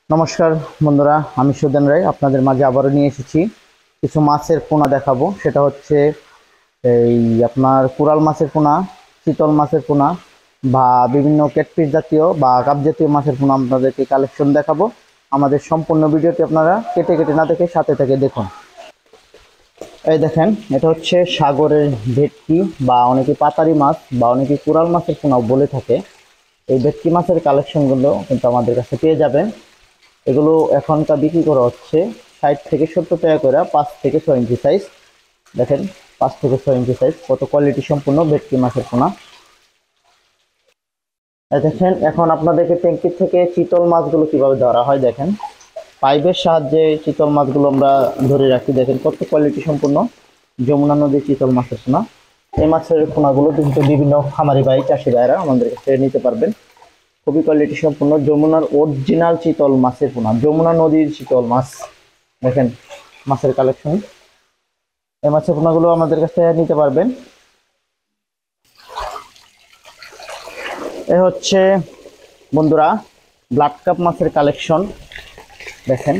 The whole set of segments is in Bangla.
নমস্কার বন্ধুরা, আমি সুদেন রায় আপনাদের মাঝে আবারও নিয়ে এসেছি। কিছু মাছের পোনা দেখাবো। সেটা হচ্ছে এই আপনার কোরাল মাছের পোনা, চিতল মাছের পোনা বা বিভিন্ন ক্যাটফিশ জাতীয় বা কাপ জাতীয় মাছের পোনা আপনাদেরকে কালেকশন দেখাবো। আমাদের সম্পূর্ণ ভিডিওটি আপনারা কেটে কেটে না দেখে সাথে থেকে দেখুন। এই দেখেন, এটা হচ্ছে সাগরের ভেটকি বা অনেকে পাতারি মাছ বা অনেকে কোরাল মাছের পোনাও বলে থাকে। এই ভেটকি মাছের কালেকশনগুলো কিন্তু আমাদের কাছে পেয়ে যাবেন। এগুলো এখনকার বিক্রি করা হচ্ছে 60 থেকে 70 টাকা করে, 5 থেকে 6 ইঞ্চি সাইজ। দেখেন, 5 থেকে 6 ইঞ্চি সাইজ, কত কোয়ালিটি সম্পূর্ণ ভেটকি মাছের পোনা। দেখেন, এখন আপনাদেরকে ট্যাঙ্কির থেকে চিতল মাছগুলো কিভাবে ধরা হয় দেখেন। পাইপের সাহায্যে চিতল মাছগুলো আমরা ধরে রাখি। দেখেন কত কোয়ালিটি সম্পূর্ণ যমুনা নদীর চিতল মাছের পোনা। এই মাছের পোনাগুলো কিন্তু বিভিন্ন খামারি ভাই, চাষি ভাইরা আমাদের কাছে নিতে পারবেন। খুবই কোয়ালিটি সম্পূর্ণ যমুনার অরিজিনাল চিতল মাছের পোনা, যমুনা নদীর চিতল মাছ। দেখেন মাছের কালেকশন, এই মাছের পোনাগুলো আমাদের কাছে নিতে পারবেন। এ হচ্ছে বন্ধুরা ব্লাড কাপ মাছের কালেকশন। দেখেন,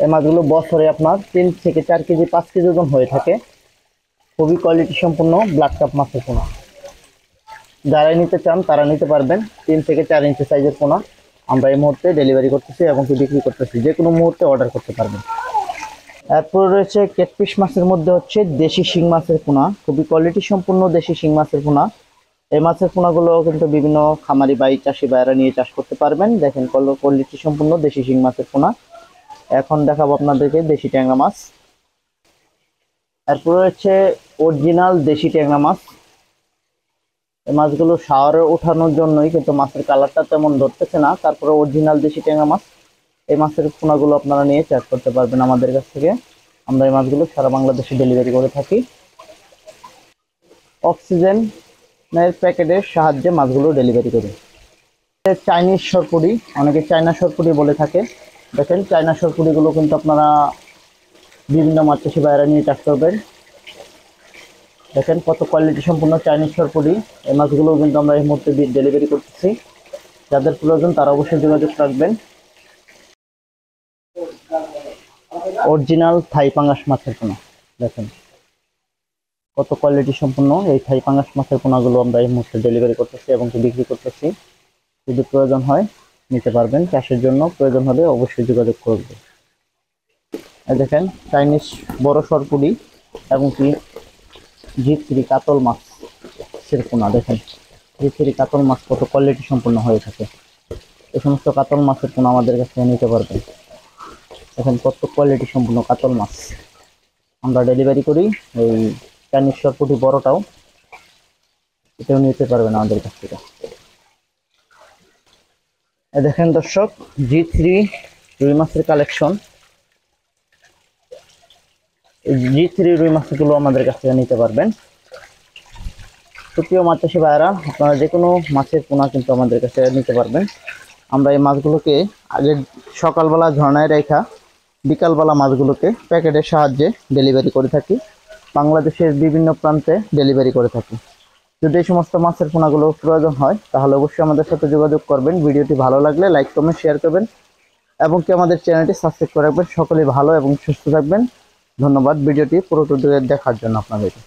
এই মাছগুলো বছরে আপনার 3 থেকে 4 কেজি 5 কেজি ওজন হয়ে থাকে। খুবই কোয়ালিটি সম্পূর্ণ ব্লাড কাপ মাছের পোনা। যারাই নিতে চান তারা নিতে পারবেন। 3 থেকে 4 ইঞ্চি সাইজের পোনা আমরা এই মুহূর্তে ডেলিভারি করতেছি এবং বিক্রি করতেছি। যে কোনো মুহূর্তে অর্ডার করতে পারবেন। এরপর রয়েছে ক্যাটফিশ মাছের মধ্যে হচ্ছে দেশি শিং মাছের পোনা। খুবই কোয়ালিটি সম্পূর্ণ দেশি শিং মাছের পোনা। এই মাছের পোনাগুলো কিন্তু বিভিন্ন খামারি বাই, চাষি ভাইরা নিয়ে চাষ করতে পারবেন। দেখেন কোয়ালিটি সম্পূর্ণ দেশি শিং মাছের পোনা। এখন দেখাবো আপনাদেরকে দেশি ট্যাংরা মাছ। এরপর রয়েছে অরিজিনাল দেশি ট্যাংরা মাছ। এই মাছগুলো শাওয়ারে ওঠানোর জন্যই কিন্তু মাছের কালারটা তেমন ধরতেছে না, তারপরে অরিজিনাল দেশি ট্যাংরা মাছ। এই মাছের পোনাগুলো আপনারা নিয়ে চাষ করতে পারবেন আমাদের কাছ থেকে। আমরা এই মাছগুলো সারা বাংলাদেশে ডেলিভারি করে থাকি। অক্সিজেনের প্যাকেটের সাহায্যে মাছগুলো ডেলিভারি করি। চাইনিজ সরপুরি, অনেকে চায়না সরপুরি বলে থাকে। দেখেন, চায়না সরপুরিগুলো কিন্তু আপনারা বিভিন্ন মাছ চাষি ভাইরা নিয়ে চাষ করবেন। দেখেন কত কোয়ালিটি সম্পূর্ণ চাইনিজ সরপুরি। এই মাছগুলো কিন্তু আমরা এই মুহূর্তে ডেলিভারি করতেছি। যাদের প্রয়োজন তারা অবশ্যই যোগাযোগ রাখবেন। অরিজিনাল থাই পাঙ্গাস মাছের পোনা। দেখেন কত কোয়ালিটি সম্পূর্ণ এই থাই পাঙ্গাস মাছের পোনাগুলো আমরা এই মুহূর্তে ডেলিভারি করতেছি এবং বিক্রি করতেছি। যদি প্রয়োজন হয় নিতে পারবেন। চাষের জন্য প্রয়োজন হলে অবশ্যই যোগাযোগ করবেন। দেখেন চাইনিজ বড় সরপুরি এবং কি জি3 কাতল মাছের পোনা। দেখেন জি3 কাতল মাছ কত কোয়ালিটি সম্পূর্ণ হয়ে থাকে। এই সমস্ত কাতল মাছের পোনা আমাদের কাছে নিতে পারবেন। দেখেন কত কোয়ালিটি সম্পূর্ণ কাতল মাছ আমরা ডেলিভারি করি। এই চাইনিজ সরপুরি বড়টাও, এটাও নিতে পারবেন আমাদের কাছ থেকে। দেখেন দর্শক, জি3 রুই মাছের কালেকশন। এই জি3 রুই মাছগুলো আমাদের কাছ থেকে নিতে পারবেন। সুপ্রিয় মাছ চাষি ভাইরা, আপনারা যে কোনো মাছের পোনা কিন্তু আমাদের কাছে নিতে পারবেন। আমরা এই মাছগুলোকে আগে সকালবেলা ঝর্ণায় রেখা বিকালবেলা মাছগুলোকে প্যাকেটের সাহায্যে ডেলিভারি করে থাকি। বাংলাদেশের বিভিন্ন প্রান্তে ডেলিভারি করে থাকি। যদি এই সমস্ত মাছের পোনাগুলো প্রয়োজন হয় তাহলে অবশ্যই আমাদের সাথে যোগাযোগ করবেন। ভিডিওটি ভালো লাগলে লাইক কমেন্ট শেয়ার করবেন এবং কি আমাদের চ্যানেলটি সাবস্ক্রাইব করে রাখবেন। সকলেই ভালো এবং সুস্থ থাকবেন। ধন্যবাদ ভিডিওটি পুরোটা দেখার জন্য আপনাদেরকে।